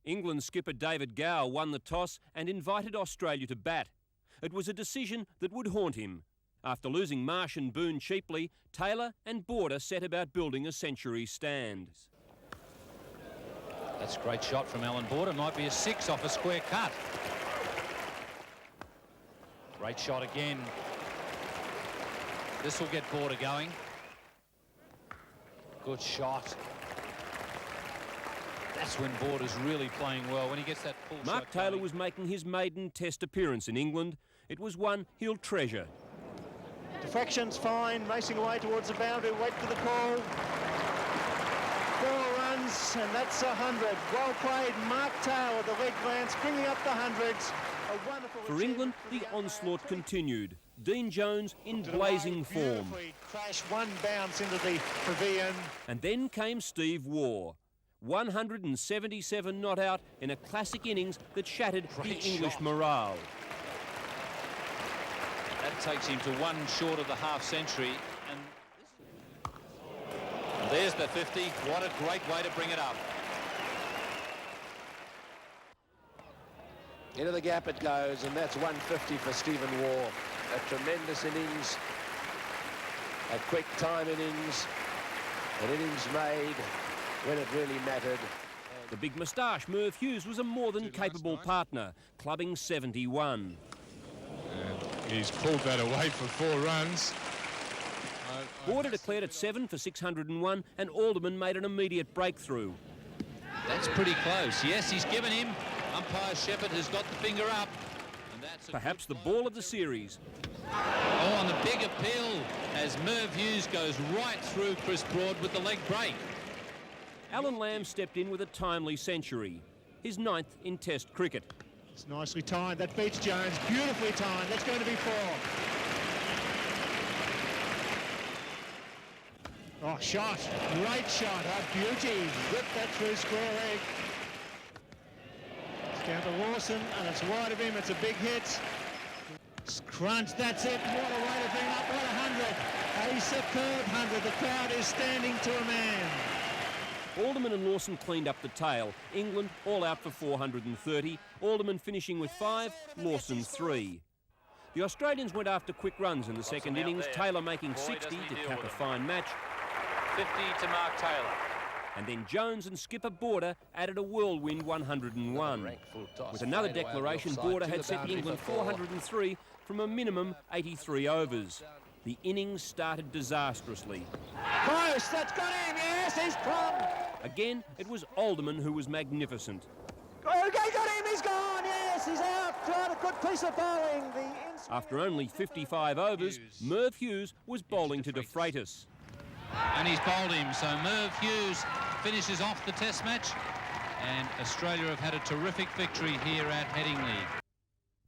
England skipper David Gower won the toss and invited Australia to bat. It was a decision that would haunt him. After losing Marsh and Boone cheaply, Taylor and Border set about building a century stand. That's a great shot from Alan Border. Might be a 6 off a square cut. Great shot again. This will get Border going. Good shot. That's when Border's really playing well, when he gets that full shot. Mark Taylor was making his maiden Test appearance in England. It was one he'll treasure. Deflection's fine, racing away towards the boundary, wait for the call. 4 runs, and that's 100. Well played, Mark Taylor, the leg glance, bringing up the hundreds. A wonderful For England, the onslaught continued. Dean Jones in blazing form. Crash, one bounce into the pavilion. And then came Steve Waugh. 177 not out in a classic innings that shattered the English morale. That takes him to 1 short of the half century. And there's the 50. What a great way to bring it up. Into the gap it goes, and that's 150 for Stephen Waugh. A tremendous innings, a quick time innings, an innings made when it really mattered. The big moustache, Merv Hughes, was a more than capable partner, clubbing 71. He's pulled that away for 4 runs. Border declared at 7 for 601, and Alderman made an immediate breakthrough. That's pretty close. Yes, he's given him. Umpire Shepherd has got the finger up. And that's perhaps the ball of the series. Oh, on the big appeal as Merv Hughes goes right through Chris Broad with the leg break. Alan Lamb stepped in with a timely century, his 9th in Test cricket. It's nicely timed. That beats Jones. Beautifully timed. That's going to be 4. Oh, shot. Great shot. A beauty. Whip that through square leg. It's down to Lawson, and it's wide of him. It's a big hit. Crunch. That's it. What a way to bring up. What a 100. A superb 100. The crowd is standing to a man. Alderman and Lawson cleaned up the tail. England all out for 430. Alderman finishing with 5, Lawson 3. The Australians went after quick runs in the second innings, Taylor making 60 to cap a fine match. 50 to Mark Taylor. And then Jones and skipper Border added a whirlwind 101. With another declaration, Border had set England 403 from a minimum 83 overs. The innings started disastrously. Close, that's got him, yes, he's plumb. Again, it was Alderman who was magnificent. Oh, okay, got him, he's gone, yes, he's out. Tried a good piece of bowling. After only 55 overs, Merv Hughes was bowling to De Freitas. And he's bowled him, so Merv Hughes finishes off the Test match. And Australia have had a terrific victory here at Headingley.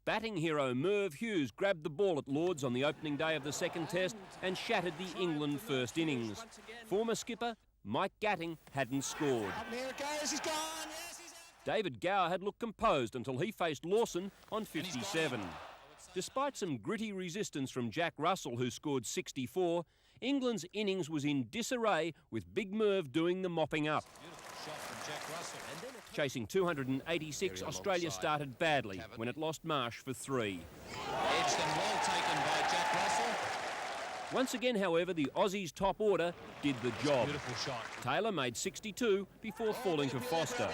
Batting hero Merv Hughes grabbed the ball at Lord's on the opening day of the second Test and shattered the England first innings. Former skipper Mike Gatting hadn't scored. There it goes, he's gone, yes, he's out. David Gower had looked composed until he faced Lawson on 57. Despite some gritty resistance from Jack Russell, who scored 64, England's innings was in disarray with Big Merv doing the mopping up. Chasing 286, Australia started badly when it lost Marsh for 3. Edged and well taken by Jack Russell. Once again, however, the Aussies' top order did the job. Beautiful shot. Taylor made 62 before falling to Foster.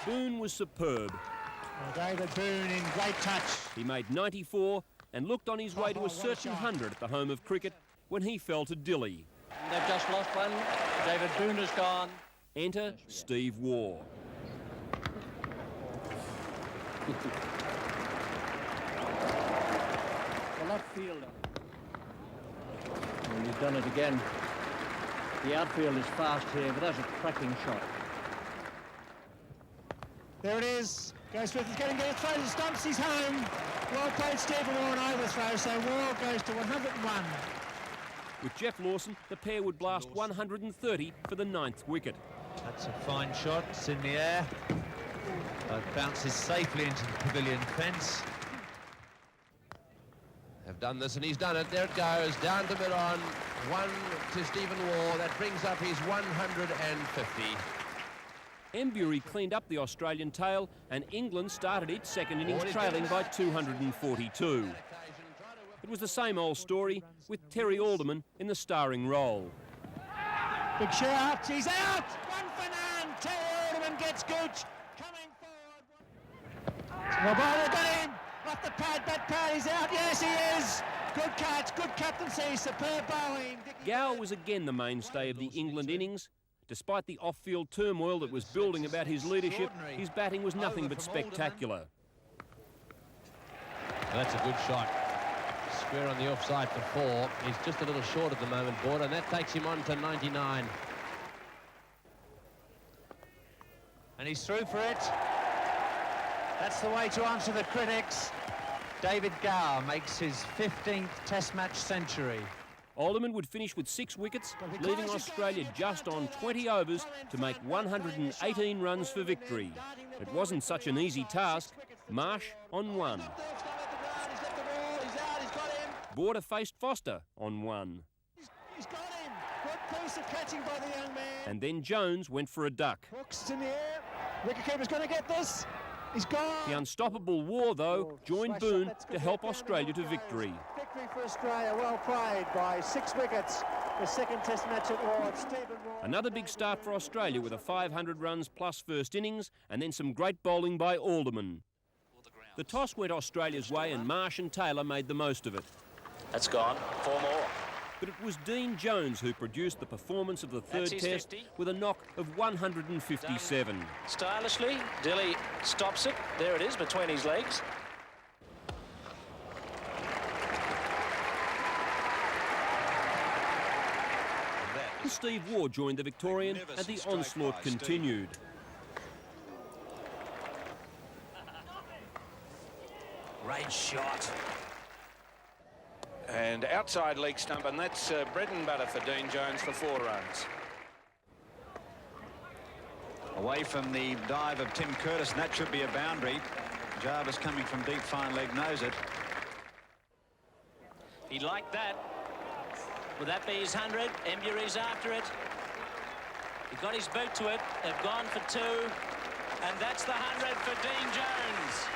Boone was superb. Well, David Boone in great touch. He made 94 and looked on his way to a certain 100 at the home of cricket when he fell to Dilley. They've just lost one. David Boone has gone. Enter Steve Waugh. The left fielder. Well, he's done it again. The outfield is fast here, but that's a cracking shot. There it is. Goes Smith is getting there, throws the stumps, he's home. Well played, Stephen Waugh, an overthrow, so Waugh goes to 101. With Jeff Lawson, the pair would blast 130 for the 9th wicket. That's a fine shot. It's in the air. It bounces safely into the pavilion fence. Have done this, and he's done it. There it goes, down to mid-on. 1 to Stephen Waugh. That brings up his 150. Embury cleaned up the Australian tail and England started its second innings trailing by 242. It was the same old story with Terry Alderman in the starring role. Big shout, he's out! One for none, Terry Alderman gets Gooch, coming forward. Well, they got him, off the pad, that pad, he's out, yes he is! Good catch, good captaincy, superb bowling. Gower was again the mainstay of the England innings. Despite the off-field turmoil that was building about his leadership, his batting was nothing but spectacular. That's a good shot. Square on the offside for 4. He's just a little short at the moment, Border, and that takes him on to 99. And he's through for it. That's the way to answer the critics. David Gower makes his 15th Test match century. Alderman would finish with 6 wickets, leaving Australia just on 20 overs to make 118 runs for victory. It wasn't such an easy task. Marsh on 1. Border faced Foster on 1. He's got him. Good piece of catching by the young man. And then Jones went for a duck. Hooks in the air. Wicketkeeper's going to get this. He's gone. The unstoppable War, though, joined Boone to help Australia to victory. Victory for Australia, well played by 6 wickets. The second Test match at Lord's. Another big start for Australia with a 500 runs plus first innings and then some great bowling by Alderman. The toss went Australia's way and Marsh and Taylor made the most of it. That's gone. 4 more. But it was Dean Jones who produced the performance of the third Test 50. with a knock of 157. Stylishly, Dilly stops it. There it is, between his legs. Steve Waugh joined the Victorian and the onslaught continued. Great shot. And outside leg stump, and that's bread and butter for Dean Jones for 4 runs. Away from the dive of Tim Curtis, and that should be a boundary. Jarvis coming from deep fine leg knows it. He liked that. Will that be his 100? Embury's after it. He got his boot to it. They've gone for 2. And that's the 100 for Dean Jones.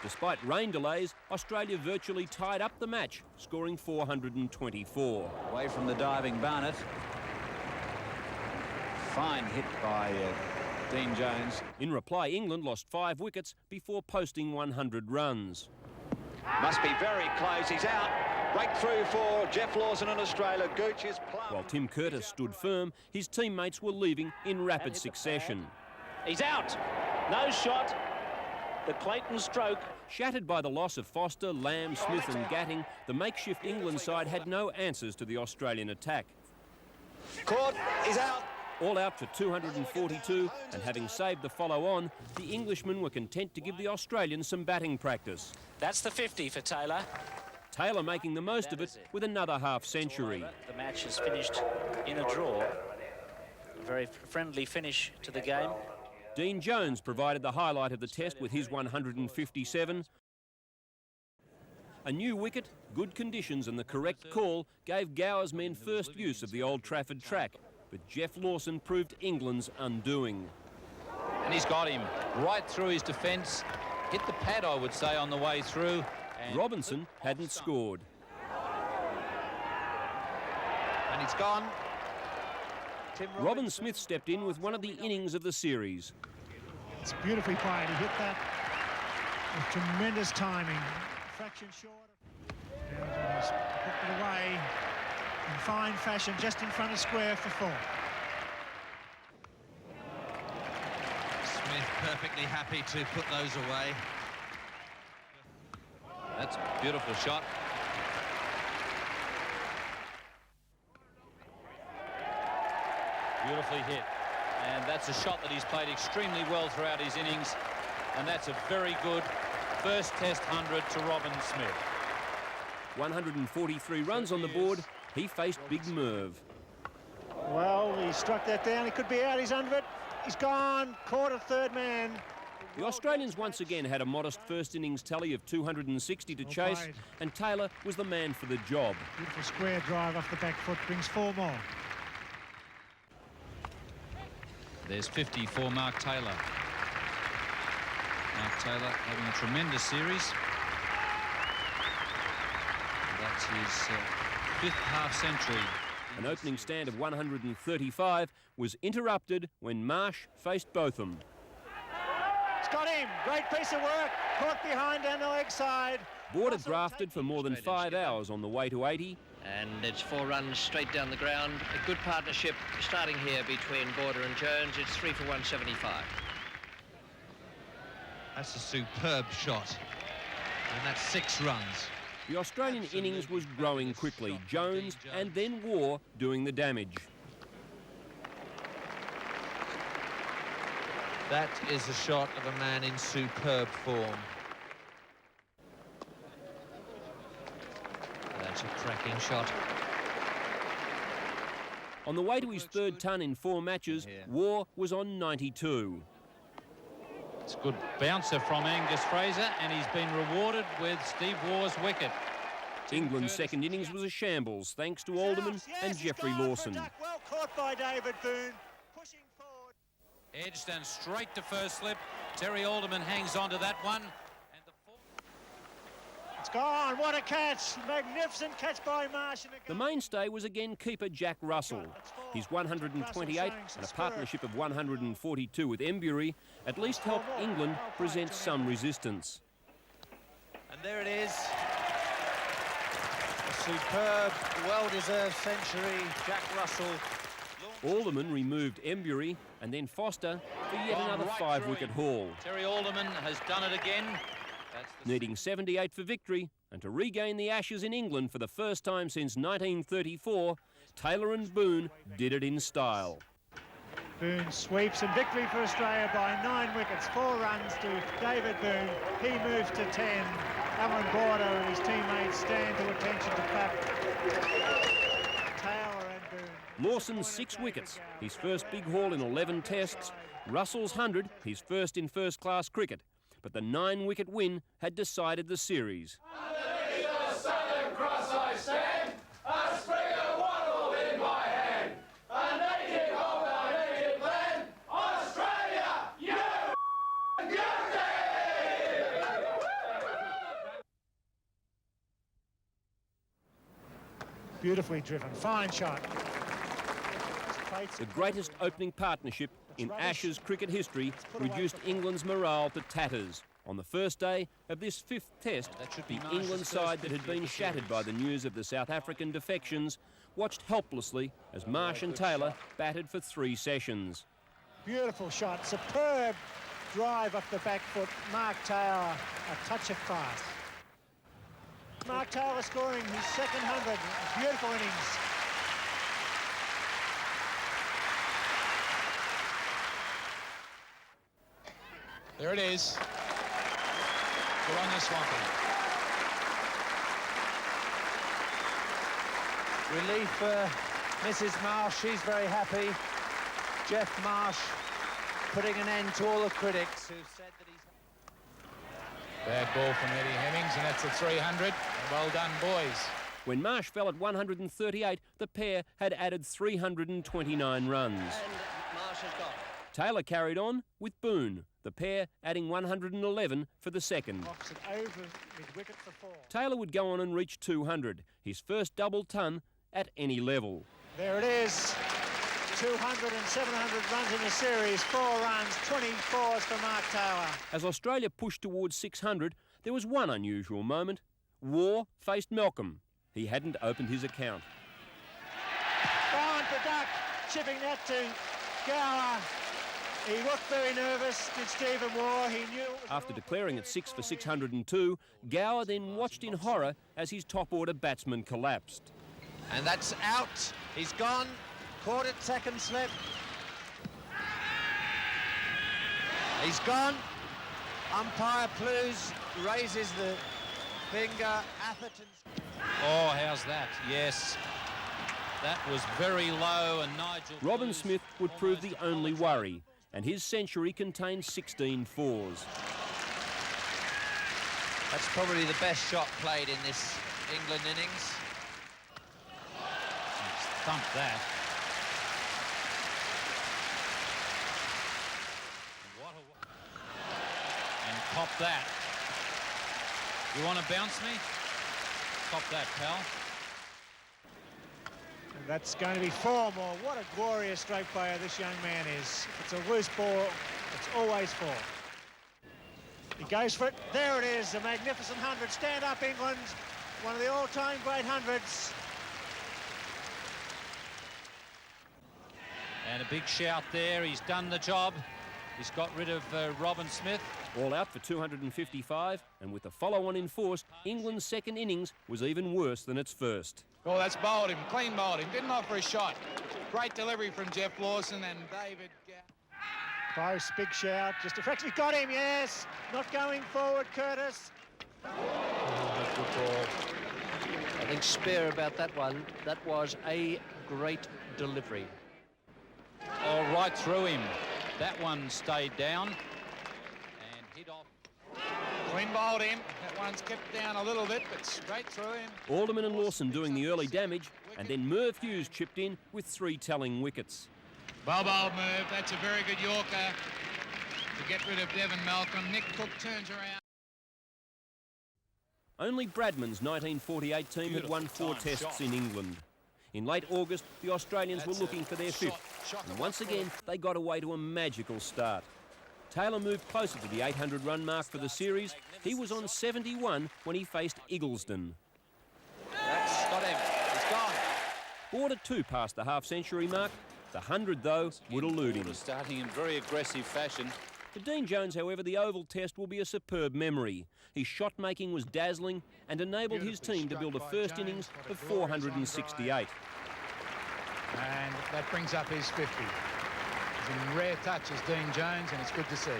Despite rain delays, Australia virtually tied up the match, scoring 424. Away from the diving Barnett. Fine hit by Dean Jones. In reply, England lost 5 wickets before posting 100 runs. Must be very close. He's out. Breakthrough for Jeff Lawson and Australia. Gooch is plumb. While Tim Curtis stood firm, his teammates were leaving in rapid succession. He's out. No shot. The Clayton stroke. Shattered by the loss of Foster, Lamb, Smith and Gatting, the makeshift England side had no answers to the Australian attack. Caught. He's out. All out for 242, and having saved the follow-on, the Englishmen were content to give the Australians some batting practice. That's the 50 for Taylor. Taylor making the most of it with another half-century. The match is finished in a draw. A very friendly finish to the game. Dean Jones provided the highlight of the test with his 157. A new wicket, good conditions and the correct call gave Gower's men first use of the Old Trafford track, but Jeff Lawson proved England's undoing. And he's got him right through his defence. Hit the pad, I would say, on the way through. And Robinson hadn't scored. And he's gone. Robin Smith stepped in with one of the innings of the series. It's beautifully played. He hit that with tremendous timing. Fraction short. And he's put it away in fine fashion, just in front of square for 4. Smith perfectly happy to put those away. That's a beautiful shot. Beautifully hit. And that's a shot that he's played extremely well throughout his innings. And that's a very good first Test 100 to Robin Smith. 143 runs on the board. He faced Big Merv. Well, he struck that down. He could be out. He's under it. He's gone. Caught a third man. The Australians once again had a modest first innings tally of 260 to chase, played. and Taylor was the man for the job. Beautiful square drive off the back foot, brings 4 more. There's 50 for Mark Taylor. Mark Taylor having a tremendous series. That's his fifth half-century. An opening stand of 135 was interrupted when Marsh faced Botham. It's got him. Great piece of work. Caught behind down the leg side. Border drafted for more than 5 hours on the way to 80. And it's 4 runs straight down the ground. A good partnership starting here between Border and Jones. It's 3 for 175. That's a superb shot. And that's 6 runs. The Australian innings was growing quickly. Jones and then War doing the damage. That is a shot of a man in superb form. That's a cracking shot. On the way to his 3rd ton in 4 matches, War was on 92. It's a good bouncer from Angus Fraser, and he's been rewarded with Steve War's wicket. England's second innings was a shambles, thanks to Alderman and Jeffrey Lawson. Well caught by David Boone. Pushing forward. Edged and straight to first slip. Terry Alderman hangs on to that one. It's gone. What a catch. Magnificent catch by Marsh. The mainstay was again keeper Jack Russell. His 128 and a partnership of 142 with Embury at least helped England present some resistance. And there it is. A superb, well-deserved century, Jack Russell. Alderman removed Embury and then Foster for yet another 5-wicket haul. Terry Alderman has done it again. Needing 78 for victory and to regain the Ashes in England for the first time since 1934, Taylor and Boone did it in style. Boone sweeps and victory for Australia by 9 wickets, 4 runs to David Boone. He moves to 10. Alan Border and his teammates stand to attention to clap. Taylor and Boone. Lawson's 6 wickets, his first big haul in 11 tests. Russell's 100, his first in first-class cricket. But the 9-wicket win had decided the series. Underneath the Southern Cross I stand, a sprig of wattle in my hand, a native of our native land, Australia, you guilty! Beautifully driven, fine shot. The greatest opening partnership in Ashes cricket history reduced England's morale to tatters. On the first day of this 5th test, the England side that had been shattered by the news of the South African defections watched helplessly as Marsh and Taylor batted for 3 sessions. Beautiful shot, superb drive up the back foot. Mark Taylor, a touch of class. Mark Taylor scoring his second 100, beautiful innings. There it is. Good on you, Swampy. Relief for Mrs. Marsh, she's very happy. Jeff Marsh putting an end to all the critics who said that he's... Bad ball from Eddie Hemmings, and that's a 300. Well done, boys. When Marsh fell at 138, the pair had added 329 runs. And Marsh has gone. Taylor carried on with Boone, the pair adding 111 for the second. Taylor would go on and reach 200, his first double ton at any level. There it is. 200 and 700 runs in the series, 4 runs, 24s for Mark Taylor. As Australia pushed towards 600, there was one unusual moment. War faced Malcolm. He hadn't opened his account. Bowen for duck, chipping that to Gower. He looked very nervous, did Stephen War. He knew it was After declaring at 6 for 602, Gower then watched in horror as his top-order batsman collapsed. And that's out. He's gone. Caught it second slip. He's gone. Umpire Plews raises the finger. Atherton's... Oh, how's that? Yes. That was very low, and Nigel... Robin Smith would prove the only worry, and his century contained 16 fours. That's probably the best shot played in this England innings. Thump that. Pop that. You want to bounce me? Pop that, pal. And that's going to be 4 more. What a glorious stroke player this young man is. If it's a loose ball, it's always 4. He goes for it. There it is, a magnificent 100. Stand up, England. One of the all-time great 100s. And a big shout there. He's done the job. He's got rid of Robin Smith. All out for 255, and with the follow-on in force, England's second innings was even worse than its first. Oh, that's bowled him, clean bowled him. Didn't offer a shot. Great delivery from Jeff Lawson and David. Close, big shout, just a fraction. He got him, yes. Not going forward, Curtis. Good ball. I think spare about that one. That was a great delivery. Oh, right through him. That one stayed down and hit off. Clean bowled him. That one's kept down a little bit, but straight through him. Alderman and Lawson doing the early damage, and then Merv Hughes chipped in with 3 telling wickets. Well bowled, Merv. That's a very good Yorker to get rid of Devon Malcolm. Nick Cook turns around. Only Bradman's 1948 team had won 4 tests in England. In late August, the Australians were looking for their 5th, and once again they got away to a magical start. Taylor moved closer to the 800-run mark for the series. He was on 71 when he faced Eggleston. That's got him. He's gone. Border 2 past the half-century mark. The 100, though, would elude him. Starting in very aggressive fashion. For Dean Jones, however, the Oval Test will be a superb memory. His shot-making was dazzling and enabled his team to build a first innings of 468. And that brings up his 50. He's in rare touch as Dean Jones, and it's good to see.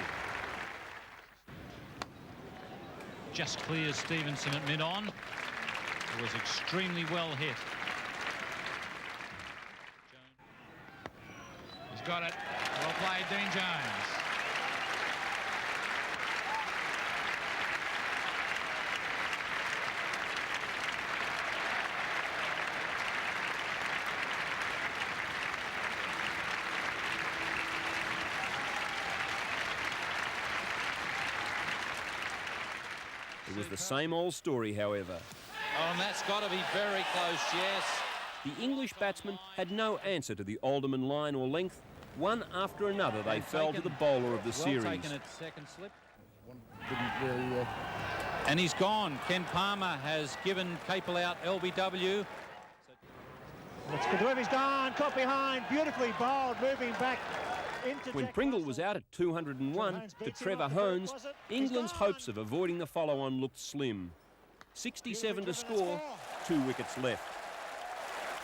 Just clears Stevenson at mid-on. It was extremely well hit. He's got it. Well played, Dean Jones. It was the same old story, however. Oh, and that's got to be very close, yes. The English batsmen had no answer to the Alderman line or length. One after another, they fell to the bowler of the series. Taken at second slip. And he's gone. Ken Palmer has given Capel out LBW. Let's go to him. He's gone. Caught behind. Beautifully bowled. Moving back. When Pringle was out at 201 to Trevor Hones, England's hopes of avoiding the follow-on looked slim. 67 to score, 2 wickets left.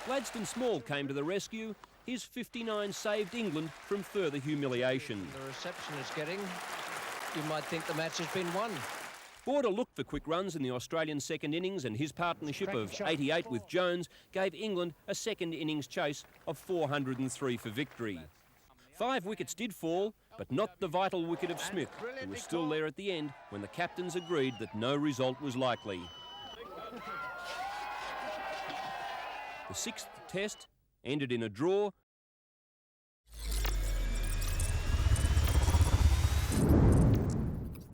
Gladstone Small came to the rescue. His 59 saved England from further humiliation. The reception is getting, you might think the match has been won. Border looked for quick runs in the Australian second innings, and his partnership of 88 with Jones gave England a second innings chase of 403 for victory. 5 wickets did fall, but not the vital wicket of Smith, who was still there at the end when the captains agreed that no result was likely. The 6th test ended in a draw